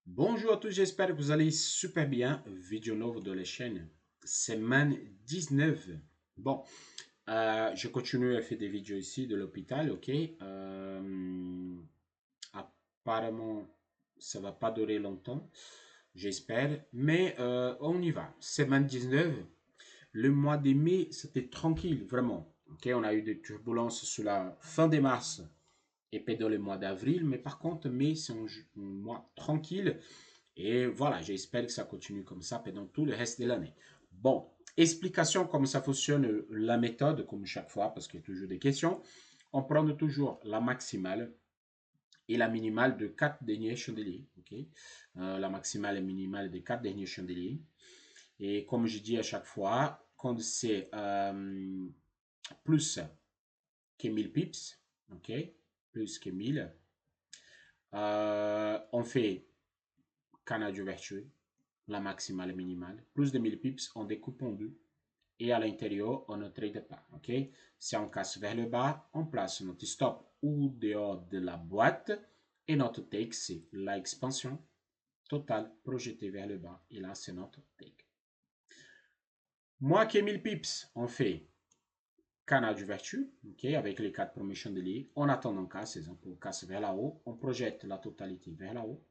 Bonjour à tous, j'espère que vous allez super bien. Vidéo nouvelle de la chaîne, semaine 19. Bon, je continue à faire des vidéos ici de l'hôpital, ok. Apparemment, ça va pas durer longtemps, j'espère. Mais on y va. Semaine 19, le mois de mai, c'était tranquille, vraiment. Ok, on a eu des turbulences sur la fin de mars et pendant le mois d'avril, mais par contre, mai, c'est un mois tranquille. Et voilà, j'espère que ça continue comme ça pendant tout le reste de l'année. Bon, explication comment ça fonctionne, la méthode, comme chaque fois, parce qu'il y a toujours des questions. On prend toujours la maximale et la minimale de 4 derniers chandeliers. Okay? La maximale et minimale des 4 derniers chandeliers. Et comme je dis à chaque fois, quand c'est plus que 1000 pips, ok, plus que 1000, on fait canal d'ouverture, la maximale et minimale, plus de 1000 pips, on découpe en deux. Et à l'intérieur, on ne trade pas. Ok? Si on casse vers le bas, on place notre stop ou dehors de la boîte. Et notre take, c'est l'expansion totale projetée vers le bas. Et là, c'est notre take. Moins que 1000 pips, on fait canal d'ouverture, ok, avec les 4 premiers chandeliers. On attend un casse, exemple, on casse vers là-haut. On projette la totalité vers là-haut.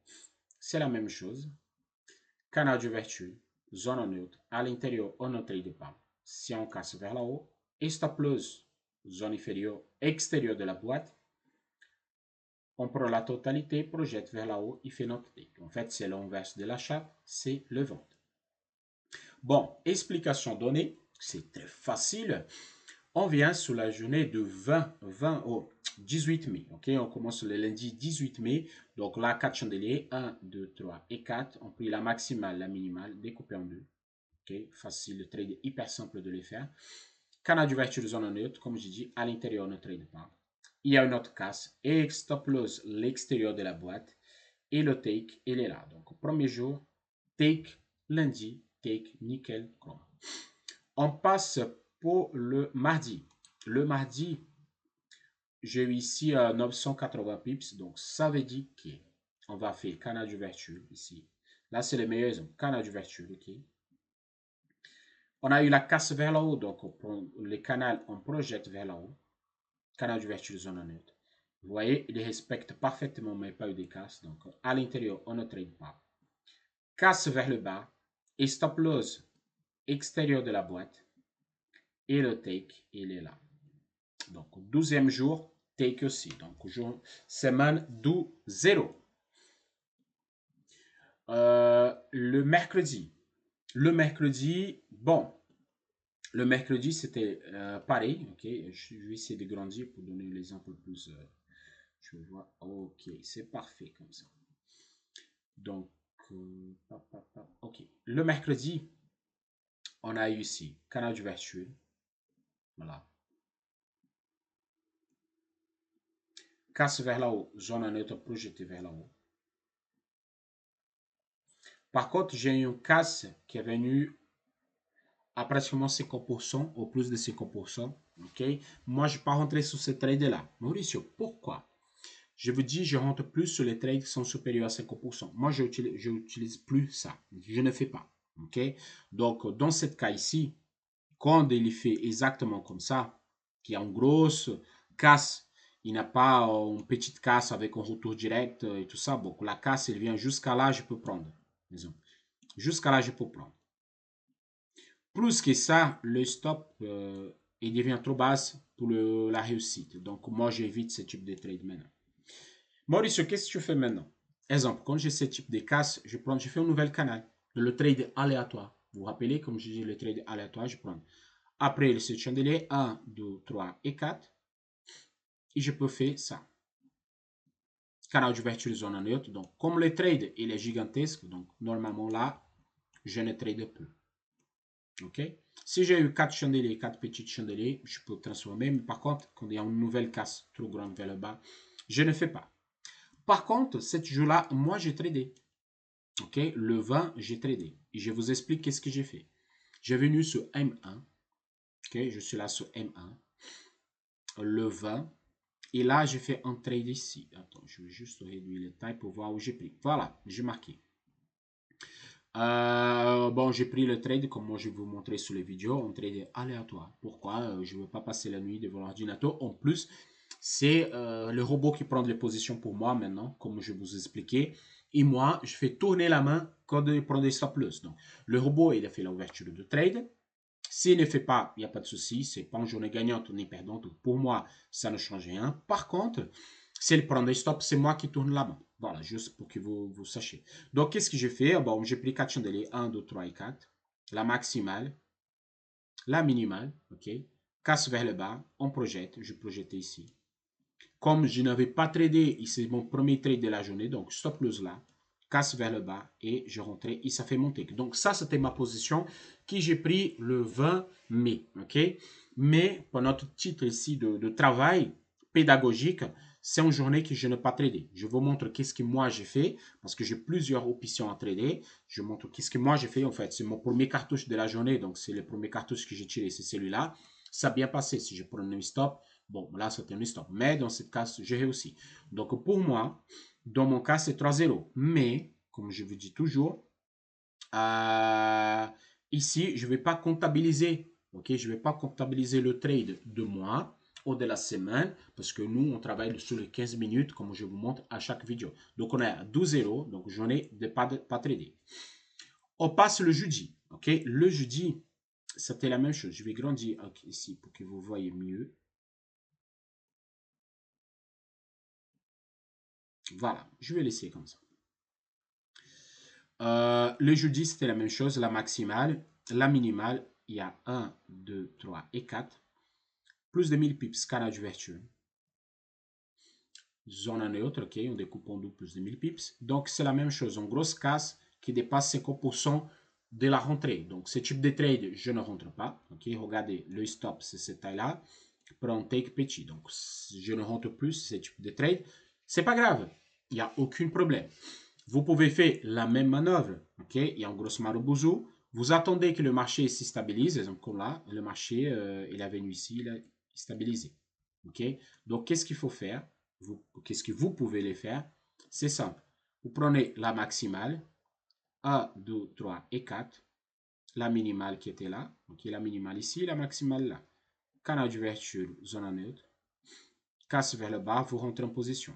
C'est la même chose. Canal d'ouverture, zone neutre. À l'intérieur, on ne trade pas. Si on casse vers là-haut, et stop loss, zone inférieure, extérieure de la boîte, on prend la totalité, projette vers là-haut, il fait notre take. En fait, c'est l'inverse de l'achat, c'est le vente. Bon, explication donnée, c'est très facile. On vient sur la journée de 18 mai. Ok, on commence le lundi 18 mai. Donc là, 4 chandeliers, 1, 2, 3 et 4. On prie la maximale, la minimale, découpée en deux. Ok, facile, le trade hyper simple de les faire. Canal d'ouverture zone neutre, comme je dis, à l'intérieur, on ne trade pas. Il y a une autre casse et stop loss l'extérieur de la boîte. Et le take, il est là. Donc, premier jour, take, lundi, take, nickel, chrome. On passe pour le mardi. Le mardi, j'ai eu ici 980 pips. Donc, ça veut dire qu'on va faire canal d'ouverture ici. Là, c'est les meilleurs exemples. Canal d'ouverture, ok. On a eu la casse vers le haut. Donc, on prend le canal, on projette vers le haut. Canal d'ouverture zone neutre. Vous voyez, il respecte parfaitement, mais pas eu de casse. Donc, à l'intérieur, on ne trade pas. Casse vers le bas et stop loss extérieur de la boîte. Et le take, il est là. Donc, 12e jour, take aussi. Donc, semaine 12-0. Le mercredi. Le mercredi, bon, le mercredi, c'était pareil. Ok, je vais essayer de grandir pour donner l'exemple plus. Je vois, ok, c'est parfait comme ça. Donc, ok. Le mercredi, on a eu ici canal d'ouverture. Voilà. Casse vers là-haut, zone neutre projetée vers là-haut. Par contre, j'ai eu une casse qui est venue à pratiquement 50%, au plus de 50%. Ok? Moi, je ne vais pas rentrer sur ce trade-là. Mauricio, pourquoi? Je vous dis, je rentre plus sur les trades qui sont supérieurs à 50%. Moi, je n'utilise plus ça. Je ne fais pas. Ok? Donc, dans ce cas ici, quand il fait exactement comme ça, qui a une grosse casse, il n'a pas une petite casse avec un retour direct et tout ça. Bon, la casse, elle vient jusqu'à là, je peux prendre. Jusqu'à là, je peux prendre. Plus que ça, le stop, il devient trop basse pour la réussite. Donc, moi, j'évite ce type de trade maintenant. Mauricio, qu'est-ce que tu fais maintenant? Exemple, quand j'ai ce type de casse, je fais un nouvel canal. Le trade aléatoire. Vous vous rappelez, comme je dis, le trade aléatoire, je prends. Après, ce chandelier, 1, 2, 3 et 4. Et je peux faire ça. Canal d'ouverture zone neutre. Donc, comme le trade, il est gigantesque, donc normalement là, je ne trade plus. Ok? Si j'ai eu 4 chandeliers, 4 petits chandeliers, je peux transformer. Mais par contre, quand il y a une nouvelle casse trop grande vers le bas, je ne fais pas. Par contre, cette jour-là, moi, j'ai tradé. Ok? Le 20, j'ai tradé. Et je vous explique qu'est-ce que j'ai fait. J'ai venu sur M1. Ok? Je suis là sur M1. Le 20. Et là, j'ai fait un trade ici. Attends, je vais juste réduire le taille pour voir où j'ai pris. Voilà, j'ai marqué. Bon, j'ai pris le trade comme moi je vais vous montrer sur les vidéos, un trade aléatoire. Pourquoi? Je ne veux pas passer la nuit devant l'ordinateur. En plus, c'est le robot qui prend les positions pour moi maintenant, comme je vous ai expliqué. Et moi, je fais tourner la main quand il prend des stop loss. Donc, le robot, il a fait l'ouverture de trade. S'il ne fait pas, il n'y a pas de souci. C'est pas une journée gagnante ni perdante. Pour moi, ça ne change rien. Par contre, s'il prend des stops, c'est moi qui tourne la main. Voilà, juste pour que vous sachiez. Donc, qu'est-ce que j'ai fait? Bon, j'ai pris 4 chandeliers, 1, 2, 3 et 4. La maximale, la minimale, ok? Casse vers le bas, on projette. Je projette ici. Comme je n'avais pas tradé, c'est mon premier trade de la journée, donc stop loss là, casse vers le bas et je rentrais et ça fait monter. Donc ça, c'était ma position que j'ai pris le 20 mai, ok? Mais pour notre titre ici de travail pédagogique, c'est une journée que je n'ai pas tradé. Je vous montre qu'est-ce que moi j'ai fait, parce que j'ai plusieurs options à trader. Je montre qu'est-ce que moi j'ai fait, en fait. C'est mon premier cartouche de la journée, donc c'est le premier cartouche que j'ai tiré, c'est celui-là. Ça a bien passé. Si je prends un stop, bon, là, c'était un stop. Mais dans cette cas, j'ai réussi. Donc, pour moi, dans mon cas, c'est 3-0. Mais, comme je vous dis toujours, euh, ici, je ne vais pas comptabiliser. Ok, je ne vais pas comptabiliser le trade de moi ou de la semaine parce que nous, on travaille sur les 15 minutes, comme je vous montre à chaque vidéo. Donc, on est à 12-0. Donc, j'en ai pas tradé. On passe le jeudi. Ok, le jeudi, c'était la même chose. Je vais grandir ici pour que vous voyez mieux. Voilà, je vais laisser comme ça. Le jeudi, c'était la même chose, la maximale, la minimale, il y a 1, 2, 3 et 4. Plus de 1000 pips, canal d'ouverture. Zone neutre, ok, on découpe en double plus de 1000 pips. Donc, c'est la même chose, une grosse casse qui dépasse 50% de la rentrée. Donc, ce type de trade, je ne rentre pas. Ok, regardez, le stop, c'est cette taille-là. Prends take petit. Donc, je ne rentre plus ce type de trade. C'est pas grave, il n'y a aucun problème. Vous pouvez faire la même manœuvre. Ok, il y a un gros marobouzou. Vous attendez que le marché se stabilise. Donc, comme là, le marché, il est venu ici, il est stabilisé. Ok, donc qu'est-ce qu'il faut faire? Qu'est-ce que vous pouvez les faire? C'est simple. Vous prenez la maximale, 1, 2, 3 et 4. La minimale qui était là. Ok, la minimale ici, la maximale là. Canal d'ouverture, zone neutre. Casse vers le bas, vous rentrez en position.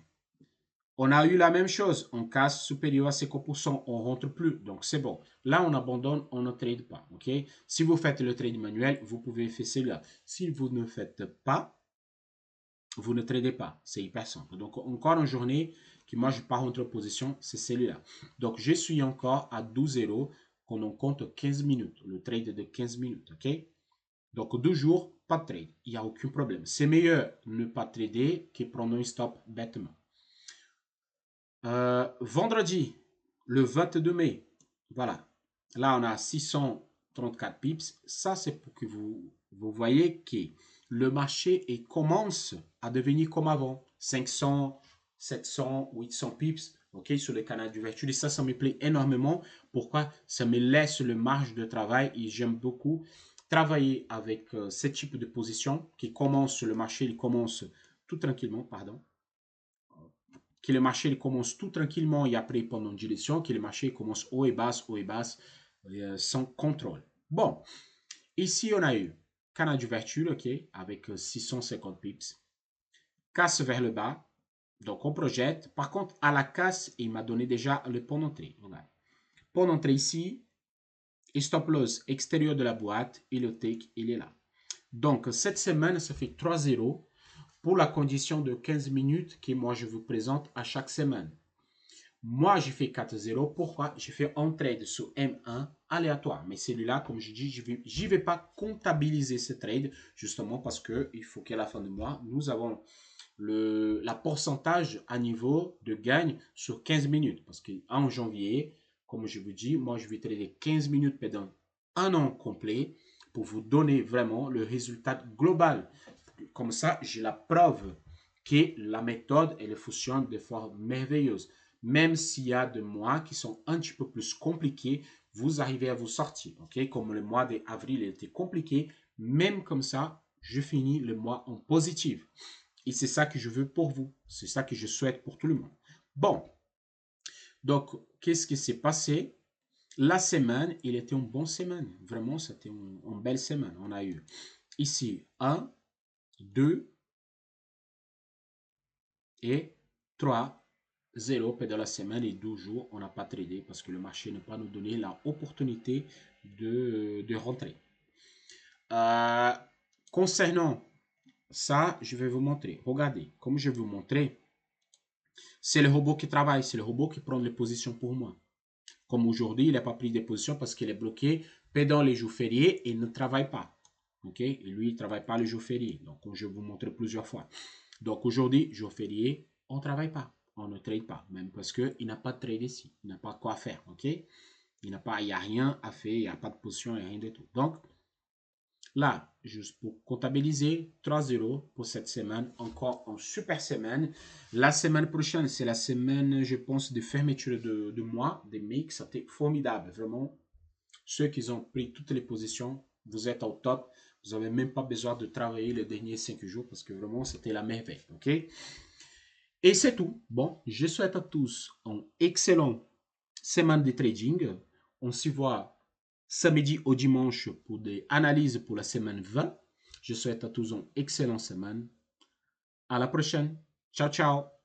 On a eu la même chose, on casse supérieur à 50%, on ne rentre plus, donc c'est bon. Là, on abandonne, on ne trade pas, ok? Si vous faites le trade manuel, vous pouvez faire celui-là. Si vous ne faites pas, vous ne tradez pas, c'est hyper simple. Donc, encore une journée que moi, je pars entre position, c'est celui-là. Donc, je suis encore à 12-0, qu'on en compte 15 minutes, le trade de 15 minutes, ok? Donc, 2 jours, pas de trade, il n'y a aucun problème. C'est meilleur ne pas trader que prendre un stop bêtement. Vendredi, le 22 mai, voilà. Là, on a 634 pips. Ça, c'est pour que vous voyez que le marché commence à devenir comme avant. 500, 700, 800 pips, ok, sur le canal d'ouverture. Et ça me plaît énormément. Pourquoi? Ça me laisse le marge de travail et j'aime beaucoup travailler avec ce type de position qui commence sur le marché. Il commence tout tranquillement, pardon, que le marché commence tout tranquillement et après pendant une direction, que le marché commence haut et basse, sans contrôle. Bon, ici on a eu canal d'ouverture, ok, avec 650 pips, casse vers le bas, donc on projette. Par contre, à la casse, il m'a donné déjà le pont d'entrée. Pont d'entrée ici, et stop loss extérieur de la boîte, et le take, il est là. Donc, cette semaine, ça fait 3-0 pour la condition de 15 minutes que moi je vous présente à chaque semaine. Moi, j'ai fait 4-0. Pourquoi? J'ai fait un trade sur M1 aléatoire. Mais celui-là, comme je dis, je vais pas comptabiliser ce trade, justement parce qu'il faut qu'à la fin du mois, nous avons la pourcentage à niveau de gagne sur 15 minutes. Parce qu'en janvier, comme je vous dis, moi, je vais trader 15 minutes pendant un an complet pour vous donner vraiment le résultat global. Comme ça, j'ai la preuve que la méthode, elle fonctionne de forme merveilleuse. Même s'il y a des mois qui sont un petit peu plus compliqués, vous arrivez à vous sortir. Ok, comme le mois d'avril était compliqué, même comme ça, je finis le mois en positif. Et c'est ça que je veux pour vous. C'est ça que je souhaite pour tout le monde. Bon, donc, qu'est-ce qui s'est passé? La semaine, il était une bonne semaine. Vraiment, c'était une belle semaine. On a eu ici 1, 2 et 3, 0 pendant la semaine et 12 jours. On n'a pas tradé parce que le marché n'a pas nous donné l'opportunité de rentrer. Concernant ça, je vais vous montrer. Regardez, comme je vais vous montrer, c'est le robot qui travaille, c'est le robot qui prend les positions pour moi. Comme aujourd'hui, il n'a pas pris des positions parce qu'il est bloqué pendant les jours fériés et il ne travaille pas. OK? Et lui, il ne travaille pas les jours fériés. Donc, comme je vais vous montrer plusieurs fois. Donc, aujourd'hui, jour férié, on ne travaille pas. On ne trade pas. Même parce qu'il n'a pas de trade ici. Il n'a pas quoi faire. OK? Il n'y a rien à faire. Il n'y a pas de position et rien de tout. Donc, là, juste pour comptabiliser, 3-0 pour cette semaine. Encore une super semaine. La semaine prochaine, c'est la semaine, je pense, de fermeture de mois, des mix. C'était formidable. Vraiment, ceux qui ont pris toutes les positions, vous êtes au top. Vous n'avez même pas besoin de travailler les derniers 5 jours parce que vraiment, c'était la merveille. OK? Et c'est tout. Bon, je souhaite à tous une excellente semaine de trading. On se voit samedi au dimanche pour des analyses pour la semaine 20. Je souhaite à tous une excellente semaine. À la prochaine. Ciao, ciao.